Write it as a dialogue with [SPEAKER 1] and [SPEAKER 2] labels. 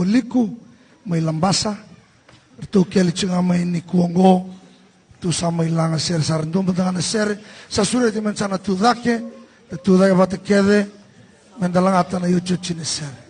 [SPEAKER 1] Liku may lambasa tu keli chinga may ni kuongo tu sama ilanga ser sarandum dengan ser sasure di mencana tu dake bata kede mendalang atana yucu cine ser